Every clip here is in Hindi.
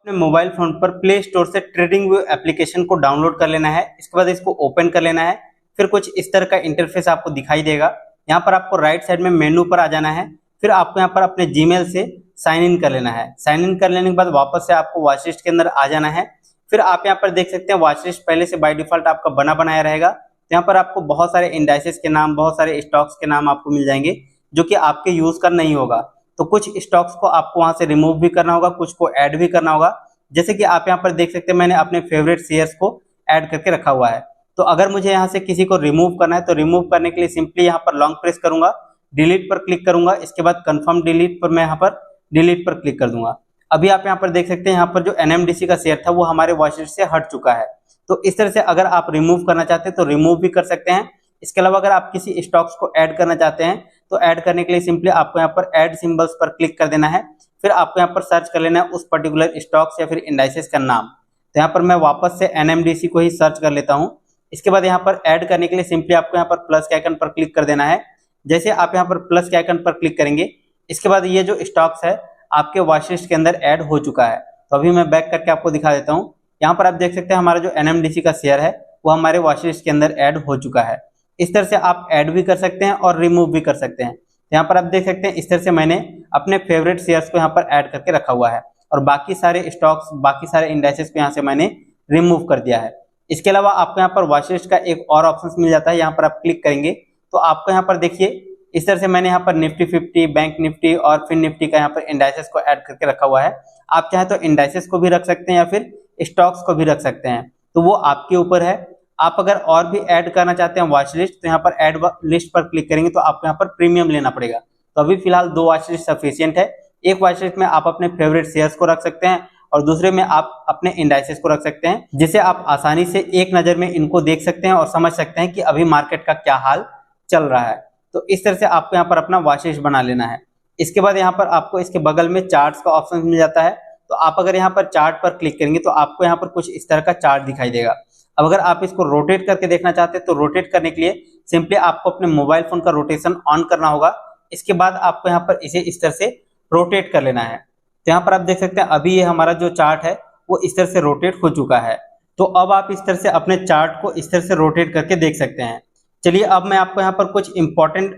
अपने मोबाइल फोन पर प्ले स्टोर से ट्रेडिंग व्यू एप्लीकेशन को डाउनलोड कर लेना है। इसके बाद इसको ओपन कर लेना है। फिर कुछ इस तरह का इंटरफेस आपको दिखाई देगा। यहाँ पर आपको राइट साइड में मेनू पर आ जाना है। फिर आपको यहाँ पर अपने जीमेल से साइन इन कर लेना है। साइन इन कर लेने के बाद वापस से आपको वॉच लिस्ट के अंदर आ जाना है। फिर आप यहाँ पर देख सकते हैं वॉच लिस्ट पहले से बाय डिफॉल्ट आपका बना बनाया रहेगा। तो यहाँ पर आपको बहुत सारे इंडाइसेस के नाम, बहुत सारे स्टॉक्स के नाम आपको मिल जाएंगे जो कि आपके यूज का नहीं होगा। तो कुछ स्टॉक्स को आपको वहां से रिमूव भी करना होगा, कुछ को ऐड भी करना होगा। जैसे कि आप यहाँ पर देख सकते हैं मैंने अपने फेवरेट शेयर्स को ऐड करके रखा हुआ है। तो अगर मुझे यहाँ से किसी को रिमूव करना है तो रिमूव करने के लिए सिंपली यहाँ पर लॉन्ग प्रेस करूंगा, डिलीट पर क्लिक करूंगा। इसके बाद कंफर्म डिलीट पर मैं यहाँ पर डिलीट पर क्लिक कर दूंगा। अभी आप यहाँ पर देख सकते हैं यहाँ पर जो एनएमडीसी का शेयर था वो हमारे वॉच लिस्ट से हट चुका है। तो इस तरह से अगर आप रिमूव करना चाहते हैं तो रिमूव भी कर सकते हैं। इसके अलावा अगर आप किसी स्टॉक्स को ऐड करना चाहते हैं तो ऐड करने के लिए सिंपली आपको यहाँ पर ऐड सिंबल्स पर क्लिक कर देना है। फिर आपको यहाँ पर सर्च कर लेना है उस पर्टिकुलर स्टॉक्स या फिर इंडाइसेस का नाम। तो यहाँ पर मैं वापस से एनएमडीसी को ही सर्च कर लेता हूँ। इसके बाद यहाँ पर ऐड करने के लिए सिंपली आपको यहाँ पर प्लस के आइकन पर क्लिक कर देना है। जैसे आप यहाँ पर प्लस के आइकन पर क्लिक करेंगे इसके बाद ये जो स्टॉक्स है आपके वॉच लिस्ट के अंदर ऐड हो चुका है। तो अभी मैं बैक करके आपको दिखा देता हूँ। यहाँ पर आप देख सकते हैं हमारा जो एनएमडीसी का शेयर है वो हमारे वॉच लिस्ट के अंदर ऐड हो चुका है। इस तरह से आप ऐड भी कर सकते हैं और रिमूव भी कर सकते हैं। यहाँ पर आप देख सकते हैं इस तरह से मैंने अपने फेवरेट शेयर्स को यहाँ पर ऐड करके रखा हुआ है और बाकी सारे स्टॉक्स, बाकी सारे इंडाइसेस को यहाँ से मैंने रिमूव कर दिया है। इसके अलावा आपको यहाँ पर वॉच लिस्ट का एक और ऑप्शन मिल जाता है। यहाँ पर आप क्लिक करेंगे तो आपको यहाँ पर देखिए इस तरह से मैंने यहाँ पर निफ्टी 50, बैंक निफ्टी और फिन निफ्टी का यहाँ पर इंडाइसेस को ऐड करके रखा हुआ है। आप चाहे तो इंडाइसेस को भी रख सकते हैं या फिर स्टॉक्स को भी रख सकते हैं, तो वो आपके ऊपर है। आप अगर और भी ऐड करना चाहते हैं वॉच लिस्ट तो यहाँ पर ऐड लिस्ट पर क्लिक करेंगे तो आपको यहाँ पर प्रीमियम लेना पड़ेगा। तो अभी फिलहाल 2 वॉच लिस्ट सफिशियंट है। एक वॉच लिस्ट में आप अपने फेवरेट शेयर्स को रख सकते हैं और दूसरे में आप अपने इंडाइसेस को रख सकते हैं, जिसे आप आसानी से एक नजर में इनको देख सकते हैं और समझ सकते हैं कि अभी मार्केट का क्या हाल चल रहा है। तो इस तरह से आपको यहाँ पर अपना वॉच लिस्ट बना लेना है। इसके बाद यहाँ पर आपको इसके बगल में चार्ट्स का ऑप्शन मिल जाता है। तो आप अगर यहाँ पर चार्ट पर क्लिक करेंगे तो आपको यहाँ पर कुछ इस तरह का चार्ट दिखाई देगा। अब अगर आप इसको रोटेट करके देखना चाहते हैं तो रोटेट करने के लिए सिंपली आपको अपने मोबाइल फोन का रोटेशन ऑन करना होगा। इसके बाद आपको यहाँ पर इसे इस तरह से रोटेट कर लेना है। तो यहाँ पर आप देख सकते हैं अभी ये हमारा जो चार्ट है वो इस तरह से रोटेट हो चुका है। तो अब आप इस तरह से अपने चार्ट को इस तरह से रोटेट करके देख सकते हैं। चलिए अब मैं आपको यहाँ पर कुछ इंपॉर्टेंट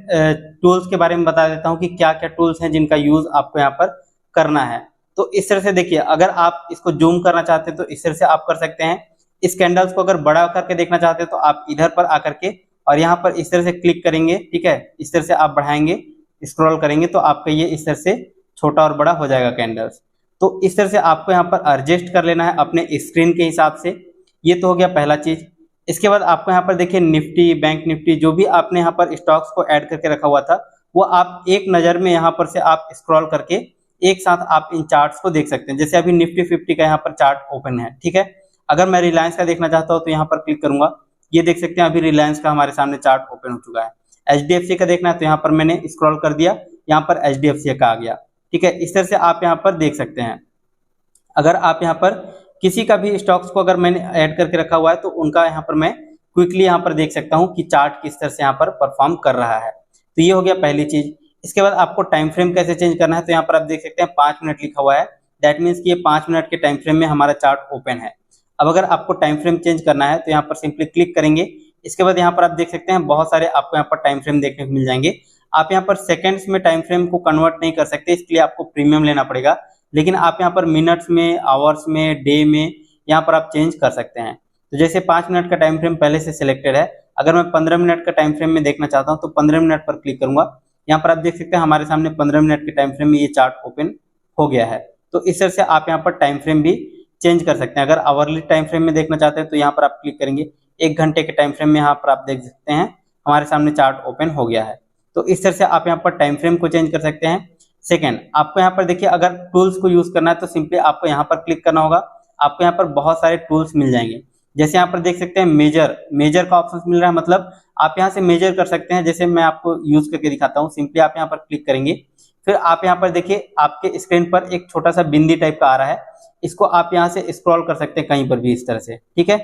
टूल्स के बारे में बता देता हूँ कि क्या क्या टूल्स हैं जिनका यूज आपको यहाँ पर करना है। तो इस तरह से देखिए, अगर आप इसको जूम करना चाहते हैं तो इस तरह से आप कर सकते हैं। इस कैंडल्स को अगर बड़ा करके देखना चाहते हैं तो आप इधर पर आकर के और यहाँ पर इस तरह से क्लिक करेंगे, ठीक है। इस तरह से आप बढ़ाएंगे, स्क्रॉल करेंगे तो आपका ये इस तरह से छोटा और बड़ा हो जाएगा कैंडल्स। तो इस तरह से आपको यहाँ पर एडजस्ट कर लेना है अपने स्क्रीन के हिसाब से। ये तो हो गया पहला चीज। इसके बाद आपको यहाँ पर देखिए निफ्टी, बैंक निफ्टी, जो भी आपने यहाँ पर स्टॉक्स को ऐड करके रखा हुआ था वो आप एक नजर में यहाँ पर से आप स्क्रॉल करके एक साथ आप इन चार्ट्स को देख सकते हैं। जैसे अभी निफ्टी 50 का यहाँ पर चार्ट ओपन है, ठीक है। अगर मैं रिलायंस का देखना चाहता हूँ तो यहाँ पर क्लिक करूंगा, ये देख सकते हैं अभी रिलायंस का हमारे सामने चार्ट ओपन हो चुका है। एचडीएफसी का देखना है तो यहाँ पर मैंने स्क्रॉल कर दिया, यहाँ पर एचडीएफसी का आ गया, ठीक है। इस तरह से आप यहाँ पर देख सकते हैं। अगर आप यहाँ पर किसी का भी स्टॉक्स को अगर मैंने ऐड करके रखा हुआ है तो उनका यहाँ पर मैं क्विकली यहाँ पर देख सकता हूँ कि चार्ट किस तरह से यहाँ पर परफॉर्म कर रहा है। तो ये हो गया पहली चीज। इसके बाद आपको टाइम फ्रेम कैसे चेंज करना है तो यहाँ पर आप देख सकते हैं 5 मिनट लिखा हुआ है। दैट मीन्स कि ये 5 मिनट के टाइम फ्रेम में हमारा चार्ट ओपन है। अब अगर आपको टाइम फ्रेम चेंज करना है तो यहाँ पर सिंपली क्लिक करेंगे। इसके बाद यहाँ पर आप देख सकते हैं बहुत सारे आपको यहाँ पर टाइम फ्रेम देखने को मिल जाएंगे। आप यहाँ पर सेकंड्स में टाइम फ्रेम को कन्वर्ट नहीं कर सकते, इसके लिए आपको प्रीमियम लेना पड़ेगा। लेकिन आप यहाँ पर मिनट्स में, आवर्स में, डे में यहाँ पर आप चेंज कर सकते हैं। तो जैसे 5 मिनट का टाइम फ्रेम पहले से सिलेक्टेड है, अगर मैं 15 मिनट का टाइम फ्रेम में देखना चाहता हूँ तो 15 मिनट पर क्लिक करूंगा। यहाँ पर आप देख सकते हैं हमारे सामने 15 मिनट के टाइम फ्रेम में ये चार्ट ओपन हो गया है। तो इस तरह से आप यहाँ पर टाइम फ्रेम भी चेंज कर सकते हैं। अगर आवरली टाइम फ्रेम में देखना चाहते हैं तो यहाँ पर आप क्लिक करेंगे, 1 घंटे के टाइम फ्रेम में यहाँ पर आप देख सकते हैं हमारे सामने चार्ट ओपन हो गया है। तो इस तरह से आप यहाँ पर टाइम फ्रेम को चेंज कर सकते हैं। सेकेंड, आपको यहाँ पर देखिए अगर टूल्स को यूज करना है तो सिंपली आपको यहाँ पर क्लिक करना होगा। आपको यहाँ पर बहुत सारे टूल्स मिल जाएंगे। जैसे यहाँ पर देख सकते हैं मेजर का ऑप्शन मिल रहा है, मतलब आप यहाँ से मेजर कर सकते हैं। जैसे मैं आपको यूज करके दिखाता हूँ, सिंपली आप यहाँ पर क्लिक करेंगे, फिर आप यहाँ पर देखिए आपके स्क्रीन पर एक छोटा सा बिंदी टाइप का आ रहा है, इसको आप यहाँ से स्क्रॉल कर सकते हैं कहीं पर भी इस तरह से, ठीक है।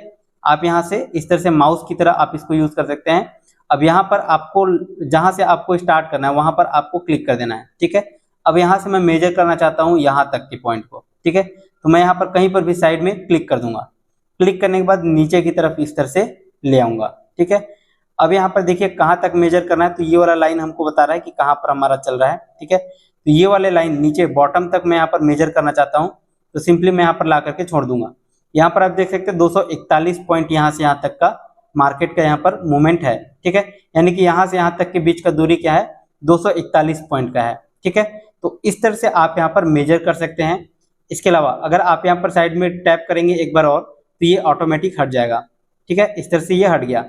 आप यहाँ से इस तरह से माउस की तरह आप इसको यूज कर सकते हैं। अब यहाँ पर आपको जहां से आपको स्टार्ट करना है वहां पर आपको क्लिक कर देना है, ठीक है। अब यहाँ से मैं मेजर करना चाहता हूँ यहाँ तक के पॉइंट को, ठीक है। तो मैं यहाँ पर कहीं पर भी साइड में क्लिक कर दूंगा। क्लिक करने के बाद नीचे की तरफ इस तरह से ले आऊंगा, ठीक है। अब यहाँ पर देखिए कहाँ तक मेजर करना है, तो ये वाला लाइन हमको बता रहा है कि कहाँ पर हमारा चल रहा है, ठीक है। तो ये वाले लाइन नीचे बॉटम तक मैं यहाँ पर मेजर करना चाहता हूँ, तो सिंपली मैं यहाँ पर ला करके छोड़ दूंगा। यहाँ पर आप देख सकते हैं 241 पॉइंट यहाँ से यहाँ तक का मार्केट का यहाँ पर मूवमेंट है, ठीक है। यानी कि यहाँ से यहाँ तक के बीच का दूरी क्या है, 241 पॉइंट का है, ठीक है। तो इस तरह से आप यहाँ पर मेजर कर सकते हैं। इसके अलावा अगर आप यहाँ पर साइड में टैप करेंगे एक बार और, तो ये ऑटोमेटिक हट जाएगा, ठीक है। इस तरह से ये हट गया।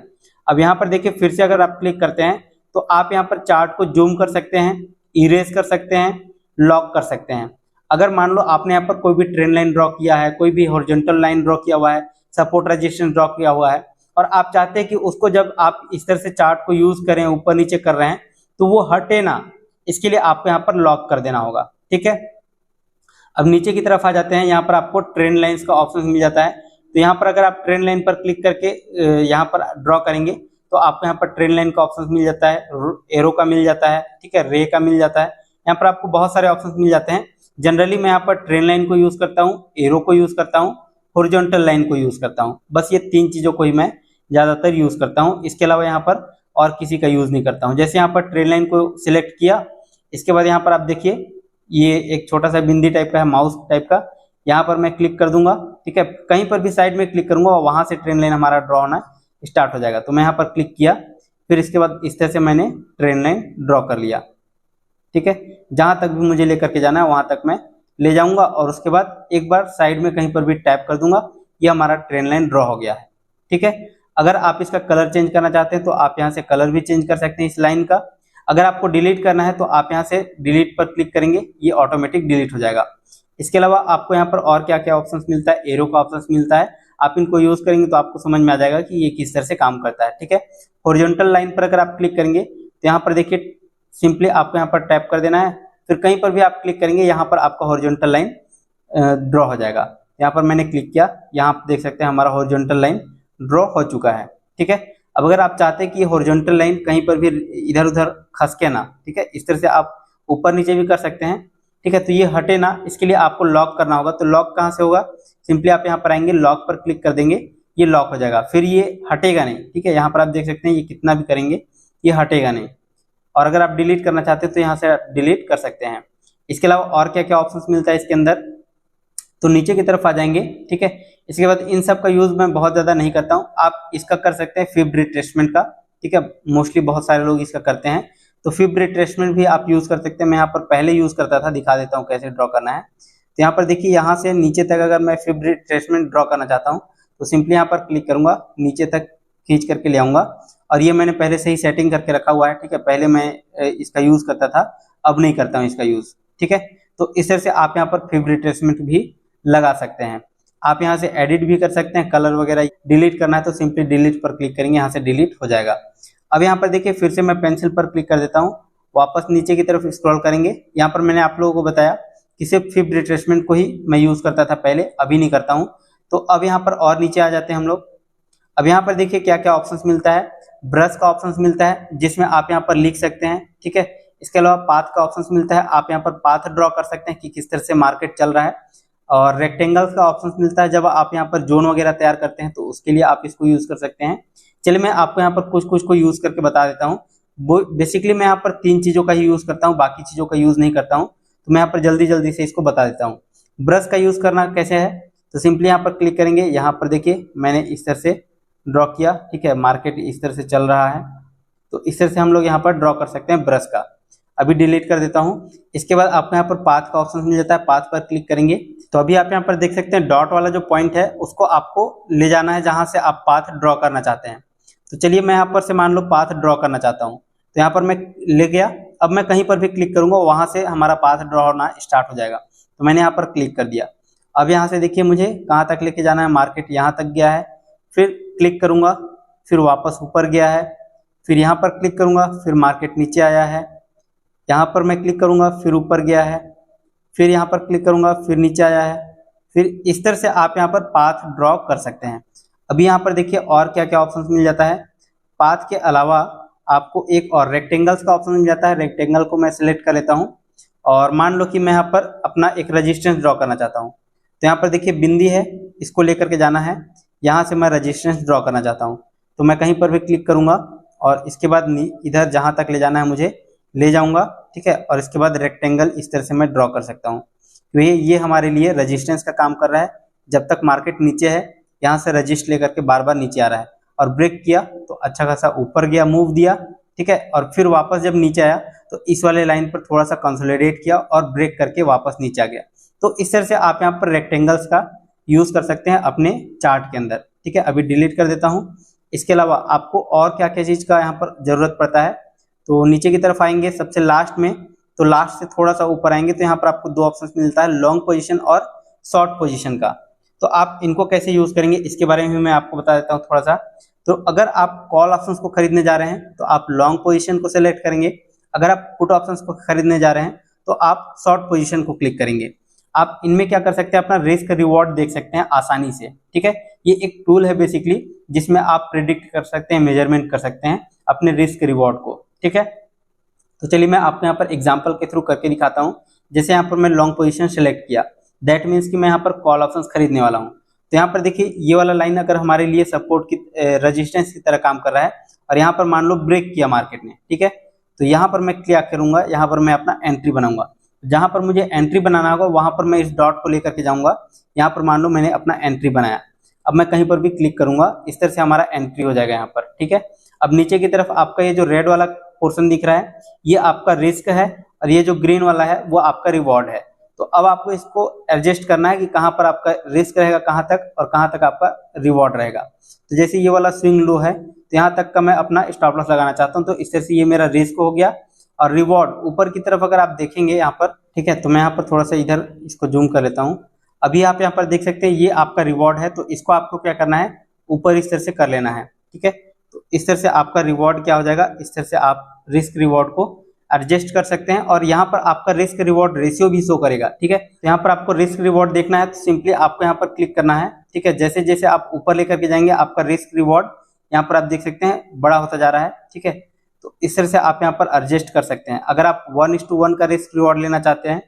अब यहाँ पर देखिए फिर से अगर आप क्लिक करते हैं तो आप यहाँ पर चार्ट को जूम कर सकते हैं, इरेज कर सकते हैं, लॉक कर सकते हैं। अगर मान लो आपने यहाँ पर कोई भी ट्रेंड लाइन ड्रॉ किया है, कोई भी हॉरिजॉन्टल लाइन ड्रॉ किया हुआ है, सपोर्ट रेजिस्टेंस ड्रॉ किया हुआ है, और आप चाहते हैं कि उसको जब आप इस तरह से चार्ट को यूज करें, ऊपर नीचे कर रहे हैं, तो वो हटे ना, इसके लिए आपको यहाँ पर लॉक कर देना होगा, ठीक है। अब नीचे की तरफ आ जाते हैं, यहाँ पर आपको ट्रेंड लाइंस का ऑप्शन मिल जाता है। तो यहाँ पर अगर आप ट्रेंड लाइन पर क्लिक करके यहाँ पर ड्रॉ करेंगे तो आपको यहाँ पर ट्रेंड लाइन का ऑप्शन मिल जाता है, एरो का मिल जाता है, ठीक है, रे का मिल जाता है। यहाँ पर आपको बहुत सारे ऑप्शन मिल जाते हैं। जनरली मैं यहाँ पर ट्रेंड लाइन को यूज करता हूँ, एरो को यूज करता हूँ, हॉरिजॉन्टल लाइन को यूज करता हूँ। बस ये 3 चीजों को ही मैं ज्यादातर यूज करता हूँ। इसके अलावा यहाँ पर और किसी का यूज नहीं करता हूँ। जैसे यहाँ पर ट्रेंड लाइन को सिलेक्ट किया, इसके बाद यहाँ पर आप देखिए ये एक छोटा सा बिंदी टाइप का है, माउस टाइप का, यहाँ पर मैं क्लिक कर दूंगा, ठीक है। कहीं पर भी साइड में क्लिक करूंगा और वहां से ट्रेंड लाइन हमारा ड्रॉ होना स्टार्ट हो जाएगा। तो मैं यहाँ पर क्लिक किया, फिर इसके बाद इस तरह से मैंने ट्रेंड लाइन ड्रॉ कर लिया, ठीक है। जहां तक भी मुझे लेकर के जाना है वहां तक मैं ले जाऊंगा, और उसके बाद एक बार साइड में कहीं पर भी टैप कर दूंगा, ये हमारा ट्रेंड लाइन ड्रॉ हो गया है, ठीक है। अगर आप इसका कलर चेंज करना चाहते हैं तो आप यहाँ से कलर भी चेंज कर सकते हैं इस लाइन का। अगर आपको डिलीट करना है तो आप यहाँ से डिलीट पर क्लिक करेंगे, ये ऑटोमेटिक डिलीट हो जाएगा। इसके अलावा आपको यहाँ पर और क्या क्या ऑप्शंस मिलता है, एरो का ऑप्शंस मिलता है। आप इनको यूज करेंगे तो आपको समझ में आ जाएगा कि ये किस तरह से काम करता है, ठीक है। हॉरिजॉन्टल लाइन पर अगर आप क्लिक करेंगे तो यहाँ पर देखिए सिंपली आपको यहाँ पर टैप कर देना है, फिर कहीं पर भी आप क्लिक करेंगे यहाँ पर आपका हॉरिजॉन्टल लाइन ड्रॉ हो जाएगा। यहाँ पर मैंने क्लिक किया, यहाँ आप देख सकते हैं हमारा हॉरिजॉन्टल लाइन ड्रॉ हो चुका है, ठीक है। अब अगर आप चाहते हैं कि हॉरिजॉन्टल लाइन कहीं पर भी इधर उधर खसके ना, ठीक है, इस तरह से आप ऊपर नीचे भी कर सकते हैं, ठीक है। तो ये हटे ना, इसके लिए आपको लॉक करना होगा। तो लॉक कहाँ से होगा, सिंपली आप यहाँ पर आएंगे, लॉक पर क्लिक कर देंगे, ये लॉक हो जाएगा, फिर ये हटेगा नहीं, ठीक है। यहाँ पर आप देख सकते हैं ये कितना भी करेंगे ये हटेगा नहीं। और अगर आप डिलीट करना चाहते हैं तो यहाँ से डिलीट कर सकते हैं। इसके अलावा और क्या क्या ऑप्शन मिलता है इसके अंदर, तो नीचे की तरफ आ जाएंगे, ठीक है। इसके बाद इन सब का यूज मैं बहुत ज्यादा नहीं करता हूँ, आप इसका कर सकते हैं फिब रिट्रेसमेंट का, ठीक है। मोस्टली बहुत सारे लोग इसका करते हैं, तो फिब रिट्रेसमेंट भी आप यूज कर सकते हैं। मैं यहाँ पर पहले यूज करता था, दिखा देता हूँ कैसे ड्रॉ करना है। तो यहाँ पर देखिए यहाँ से नीचे तक अगर मैं फिब रिट्रेसमेंट ड्रॉ करना चाहता हूँ तो सिंपली यहाँ पर क्लिक करूंगा, नीचे तक खींच करके ले आऊंगा, और ये मैंने पहले से ही सेटिंग करके रखा हुआ है, ठीक है। पहले मैं इसका यूज करता था, अब नहीं करता हूँ इसका यूज, ठीक है। तो इस तरह से आप यहाँ पर फिब रिट्रेसमेंट भी लगा सकते हैं। आप यहाँ से एडिट भी कर सकते हैं, कलर वगैरह डिलीट करना है तो सिंपली डिलीट पर क्लिक करेंगे, यहाँ से डिलीट हो जाएगा। अब यहाँ पर देखिए फिर से मैं पेंसिल पर क्लिक कर देता हूँ, वापस नीचे की तरफ स्क्रॉल करेंगे। यहाँ पर मैंने आप लोगों को बताया कि सिर्फ फिब रिट्रेसमेंट को ही मैं यूज करता था पहले, अभी नहीं करता हूँ। तो अब यहाँ पर और नीचे आ जाते हैं हम लोग। अब यहाँ पर देखिए क्या क्या ऑप्शंस मिलता है, ब्रश का ऑप्शंस मिलता है जिसमें आप यहाँ पर लिख सकते हैं, ठीक है। इसके अलावा पाथ का ऑप्शंस मिलता है, आप यहाँ पर पाथ ड्रॉ कर सकते हैं कि किस तरह से मार्केट चल रहा है। और रेक्टेंगल्स का ऑप्शन मिलता है, जब आप यहाँ पर जोन वगैरह तैयार करते हैं तो उसके लिए आप इसको यूज कर सकते हैं। चलिए मैं आपको यहाँ पर कुछ कुछ को यूज करके बता देता हूँ। बेसिकली मैं यहाँ पर 3 चीजों का ही यूज करता हूँ, बाकी चीजों का यूज नहीं करता हूँ। तो मैं यहाँ पर जल्दी जल्दी से इसको बता देता हूँ। ब्रश का यूज करना कैसे है, तो सिंपली यहाँ पर क्लिक करेंगे, यहाँ पर देखिए मैंने इस तरह से ड्रॉ किया, ठीक है। मार्केट इस तरह से चल रहा है, तो इस तरह से हम लोग यहाँ पर ड्रॉ कर सकते हैं ब्रश का। अभी डिलीट कर देता हूँ। इसके बाद आपको यहाँ पर पाथ का ऑप्शन मिल जाता है, पाथ पर क्लिक करेंगे तो अभी आप यहाँ पर देख सकते हैं डॉट वाला जो पॉइंट है उसको आपको ले जाना है जहां से आप पाथ ड्रॉ करना चाहते हैं। तो चलिए मैं यहाँ पर से मान लो पाथ ड्रॉ करना चाहता हूँ, तो यहाँ पर मैं ले गया। अब मैं कहीं पर भी क्लिक करूंगा वहां से हमारा पाथ ड्रॉ होना स्टार्ट हो जाएगा। तो मैंने यहाँ पर क्लिक कर दिया। अब यहाँ से देखिए मुझे कहाँ तक लेके जाना है, मार्केट यहाँ तक गया है, फिर क्लिक करूंगा, फिर वापस ऊपर गया है, फिर यहाँ पर क्लिक करूंगा, फिर मार्केट नीचे आया है, यहाँ पर मैं क्लिक करूंगा, फिर ऊपर गया है, फिर यहाँ पर क्लिक करूंगा, फिर नीचे आया है। फिर इस तरह से आप यहाँ पर पाथ ड्रॉ कर सकते हैं। अभी यहाँ पर देखिए और क्या क्या ऑप्शन मिल जाता है। पाथ के अलावा आपको एक और रेक्टेंगल्स का ऑप्शन मिल जाता है। रेक्टेंगल को मैं सिलेक्ट कर लेता हूँ और मान लो कि मैं यहाँ पर अपना एक रेजिस्टेंस ड्रॉ करना चाहता हूँ। तो यहाँ पर देखिए बिंदी है, इसको लेकर के जाना है। यहाँ से मैं रेजिस्टेंस ड्रॉ करना चाहता हूँ, तो मैं कहीं पर भी क्लिक करूंगा और इसके बाद इधर जहाँ तक ले जाना है मुझे ले जाऊंगा, ठीक है। और इसके बाद रेक्टेंगल इस तरह से मैं ड्रॉ कर सकता हूँ। तो ये हमारे लिए रेजिस्टेंस का काम कर रहा है। जब तक मार्केट नीचे है, यहाँ से रजिस्ट लेकर के बार बार नीचे आ रहा है, और ब्रेक किया तो अच्छा खासा ऊपर गया, मूव दिया, ठीक है। और फिर वापस जब नीचे आया तो इस वाले लाइन पर थोड़ा सा कंसोलिडेट किया और ब्रेक करके वापस नीचे आ गया। तो इस तरह से आप यहाँ पर रेक्टेंगल्स का यूज कर सकते हैं अपने चार्ट के अंदर, ठीक है। अभी डिलीट कर देता हूँ। इसके अलावा आपको और क्या क्या चीज का यहाँ पर जरूरत पड़ता है, तो नीचे की तरफ आएंगे सबसे लास्ट में, तो लास्ट से थोड़ा सा ऊपर आएंगे तो यहाँ पर आपको 2 ऑप्शन मिलता है, लॉन्ग पोजीशन और शॉर्ट पोजीशन का। तो आप इनको कैसे यूज करेंगे इसके बारे में मैं आपको बता देता हूँ थोड़ा सा। तो अगर आप कॉल ऑप्शंस को खरीदने जा रहे हैं तो आप लॉन्ग पोजीशन को सिलेक्ट करेंगे। अगर आप पुट ऑप्शंस को खरीदने जा रहे हैं तो आप शॉर्ट पोजीशन को क्लिक करेंगे। आप इनमें क्या कर सकते हैं, अपना रिस्क रिवॉर्ड देख सकते हैं आसानी से, ठीक है। ये एक टूल है बेसिकली जिसमें आप प्रिडिक्ट कर सकते हैं, मेजरमेंट कर सकते हैं अपने रिस्क रिवॉर्ड को, ठीक है। तो चलिए मैं आपको यहाँ पर एग्जांपल के थ्रू करके दिखाता हूँ। जैसे यहाँ पर मैं लॉन्ग पोजीशन सेलेक्ट किया, दैट मीन्स कि मैं यहाँ पर कॉल ऑप्शंस खरीदने वाला हूँ। तो यहाँ पर देखिए ये वाला लाइन अगर हमारे लिए सपोर्ट की रेजिस्टेंस की तरह काम कर रहा है और यहाँ पर मान लो ब्रेक किया मार्केट ने, ठीक है। तो यहाँ पर मैं क्या करूंगा, यहाँ पर मैं अपना एंट्री बनाऊंगा। जहां पर मुझे एंट्री बनाना होगा वहां पर मैं इस डॉट को लेकर के जाऊंगा। यहाँ पर मान लो मैंने अपना एंट्री बनाया, अब मैं कहीं पर भी क्लिक करूंगा, इस तरह से हमारा एंट्री हो जाएगा यहाँ पर, ठीक है। अब नीचे की तरफ आपका ये जो रेड वाला पोर्शन दिख रहा है ये आपका रिस्क है और ये जो ग्रीन वाला है वो आपका रिवॉर्ड है। तो अब आपको इसको एडजस्ट करना है कि कहाँ पर आपका रिस्क रहेगा कहाँ तक और कहाँ तक आपका रिवॉर्ड रहेगा। तो जैसे ये वाला स्विंग लो है तो यहाँ तक का मैं अपना स्टॉप लॉस लगाना चाहता हूँ, तो इस तरह से ये मेरा रिस्क हो गया। और रिवॉर्ड ऊपर की तरफ अगर आप देखेंगे यहाँ पर, ठीक है, तो मैं यहाँ पर थोड़ा सा इधर इसको जूम कर लेता हूँ। अभी आप यहाँ पर देख सकते हैं ये आपका रिवॉर्ड है, तो इसको आपको क्या करना है, ऊपर इस तरह से कर लेना है, ठीक है। तो इस तरह से आपका रिवॉर्ड क्या हो जाएगा, इस तरह से आप रिस्क रिवॉर्ड को एडजस्ट कर सकते हैं और यहाँ पर आपका रिस्क रिवॉर्ड रेशियो भी शो करेगा, ठीक है। तो यहाँ पर आपको रिस्क रिवॉर्ड देखना है तो सिंपली आपको यहाँ पर क्लिक करना है, ठीक है। जैसे जैसे आप ऊपर लेकर के जाएंगे आपका रिस्क रिवॉर्ड यहाँ पर आप देख सकते हैं बड़ा होता जा रहा है, ठीक है। तो इस तरह से आप यहाँ पर एडजस्ट कर सकते हैं। अगर आप 1:1 का रिस्क रिवॉर्ड लेना चाहते हैं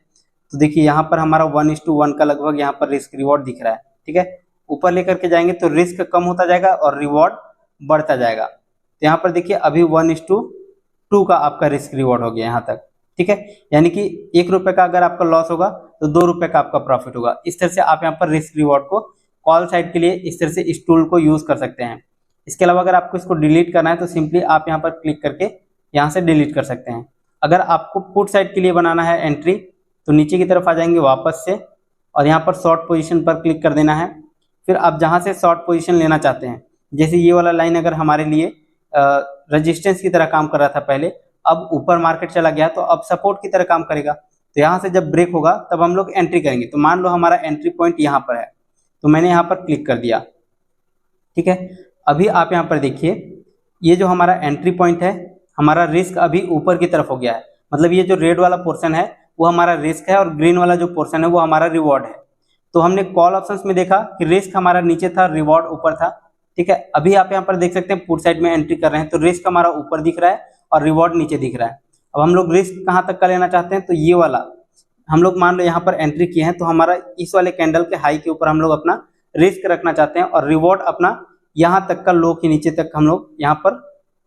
तो देखिए यहाँ पर हमारा 1:1 का लगभग यहाँ पर रिस्क रिवॉर्ड दिख रहा है, ठीक है। ऊपर लेकर के जाएंगे तो रिस्क कम होता जाएगा और रिवॉर्ड बढ़ता जाएगा। तो यहाँ पर देखिए अभी 1:2 का आपका रिस्क रिवॉर्ड हो गया यहाँ तक, ठीक है। यानी कि 1 रुपए का अगर आपका लॉस होगा तो 2 रुपए का आपका प्रॉफिट होगा। इस तरह से आप यहाँ पर रिस्क रिवॉर्ड को कॉल साइड के लिए इस तरह से इस टूल को यूज कर सकते हैं। इसके अलावा अगर आपको इसको डिलीट करना है तो सिंपली आप यहाँ पर क्लिक करके यहाँ से डिलीट कर सकते हैं। अगर आपको पुट साइड के लिए बनाना है एंट्री तो नीचे की तरफ आ जाएंगे वापस से और यहाँ पर शॉर्ट पोजीशन पर क्लिक कर देना है। फिर आप जहाँ से शॉर्ट पोजीशन लेना चाहते हैं, जैसे ये वाला लाइन अगर हमारे लिए रेजिस्टेंस की तरह काम कर रहा था पहले, अब ऊपर मार्केट चला गया तो अब सपोर्ट की तरह काम करेगा। तो यहाँ से जब ब्रेक होगा तब हम लोग एंट्री करेंगे। तो मान लो हमारा एंट्री पॉइंट यहाँ पर है तो मैंने यहाँ पर क्लिक कर दिया, ठीक है। अभी आप यहाँ पर देखिए ये जो हमारा एंट्री पॉइंट है, हमारा रिस्क अभी ऊपर की तरफ हो गया है। मतलब ये जो रेड वाला पोर्शन है वो हमारा रिस्क है और ग्रीन वाला जो पोर्शन है वो हमारा रिवॉर्ड है। तो हमने कॉल ऑप्शंस में देखा कि रिस्क हमारा नीचे था, रिवॉर्ड ऊपर था, ठीक है। अभी आप यहाँ पर देख सकते हैं पुट साइड में एंट्री कर रहे हैं तो रिस्क हमारा ऊपर दिख रहा है और रिवॉर्ड नीचे दिख रहा है। अब हम लोग रिस्क कहाँ तक का लेना चाहते हैं, तो ये वाला हम लोग मान लो यहाँ पर एंट्री किए हैं तो हमारा इस वाले कैंडल के हाई के ऊपर हम लोग अपना रिस्क रखना चाहते हैं और रिवॉर्ड अपना यहाँ तक का लो के नीचे तक हम लोग यहाँ पर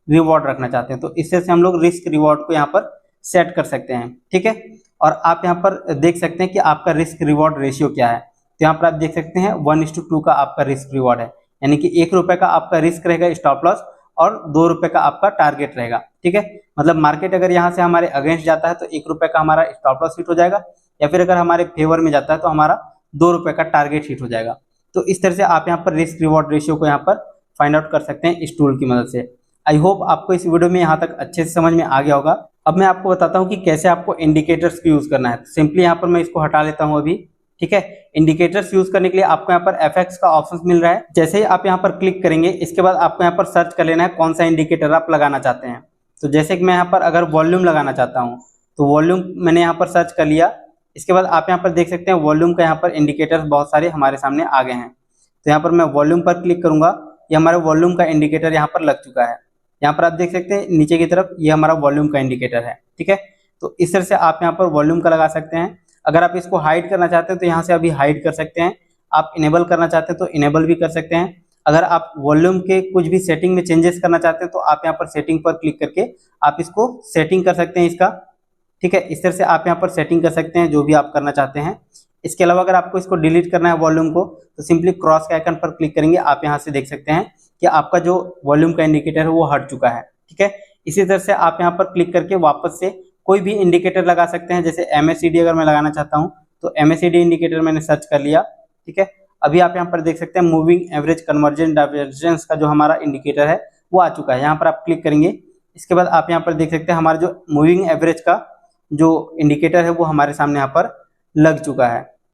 रिवॉर्ड रखना चाहते हैं। तो इससे हम लोग रिस्क रिवॉर्ड को यहाँ पर सेट कर सकते हैं, ठीक है। और आप यहाँ पर देख सकते हैं कि आपका रिस्क रिवॉर्ड रेशियो क्या है। तो यहाँ पर आप देख सकते हैं 1:2 का आपका रिस्क रिवॉर्ड है, यानी कि 1 रुपए का आपका रिस्क रहेगा स्टॉप लॉस और 2 रुपए का आपका टारगेट रहेगा, ठीक है। मतलब मार्केट अगर यहाँ से हमारे अगेंस्ट जाता है तो 1 रुपए का हमारा स्टॉप लॉस हिट हो जाएगा, या फिर अगर हमारे फेवर में जाता है तो हमारा 2 रुपए का टारगेट हिट हो जाएगा। तो इस तरह से आप यहाँ पर रिस्क रिवॉर्ड रेशियो को यहाँ पर फाइंड आउट कर सकते हैं इस टूल की मदद से। आई होप आपको इस वीडियो में यहाँ तक अच्छे से समझ में आ गया होगा। अब मैं आपको बताता हूँ कि कैसे आपको इंडिकेटर्स को यूज करना है। तो सिंपली यहाँ पर मैं इसको हटा लेता हूँ अभी, ठीक है। इंडिकेटर्स यूज करने के लिए आपको यहाँ पर FX का ऑप्शन मिल रहा है। जैसे ही आप यहाँ पर क्लिक करेंगे इसके बाद आपको यहाँ पर सर्च कर लेना है कौन सा इंडिकेटर आप लगाना चाहते हैं। तो जैसे कि मैं यहाँ पर अगर वॉल्यूम लगाना चाहता हूँ तो वॉल्यूम मैंने यहाँ पर सर्च कर लिया। इसके बाद आप यहाँ पर देख सकते हैं वॉल्यूम का यहाँ पर इंडिकेटर्स बहुत सारे हमारे सामने आ गए हैं। तो यहाँ पर मैं वॉल्यूम पर क्लिक करूंगा, ये हमारे वॉल्यूम का इंडिकेटर यहाँ पर लग चुका है। यहाँ पर आप देख सकते हैं नीचे की तरफ ये हमारा वॉल्यूम का इंडिकेटर है, ठीक है। तो इस तरह से आप यहाँ पर वॉल्यूम का लगा सकते हैं। अगर आप इसको हाइड करना चाहते हैं तो यहाँ से अभी हाइड कर सकते हैं, आप इनेबल करना चाहते हैं तो इनेबल भी कर सकते हैं। अगर आप वॉल्यूम के कुछ भी सेटिंग में चेंजेस करना चाहते हैं तो आप यहाँ पर सेटिंग पर क्लिक करके आप इसको सेटिंग कर सकते हैं इसका, ठीक है। इस तरह से आप यहाँ पर सेटिंग कर सकते हैं जो भी आप करना चाहते हैं। इसके अलावा अगर आपको इसको डिलीट करना है वॉल्यूम को, तो सिंपली क्रॉस के आइकन पर क्लिक करेंगे, आप यहाँ से देख सकते हैं कि आपका जो वॉल्यूम का इंडिकेटर है वो हट चुका है, ठीक है। इसी तरह से आप यहाँ पर क्लिक करके वापस से कोई भी इंडिकेटर लगा सकते हैं। जैसे MACD अगर मैं लगाना चाहता हूँ तो MACD इंडिकेटर मैंने सर्च कर लिया, ठीक है। अभी आप यहाँ पर देख सकते हैं मूविंग एवरेज कन्वर्जेंस डाइवर्जेंस का जो हमारा इंडिकेटर है वो आ चुका है। यहाँ पर आप क्लिक करेंगे, इसके बाद आप यहाँ पर देख सकते हैं हमारा जो मूविंग एवरेज का जो इंडिकेटर है वो हमारे सामने यहाँ पर लग चुका है।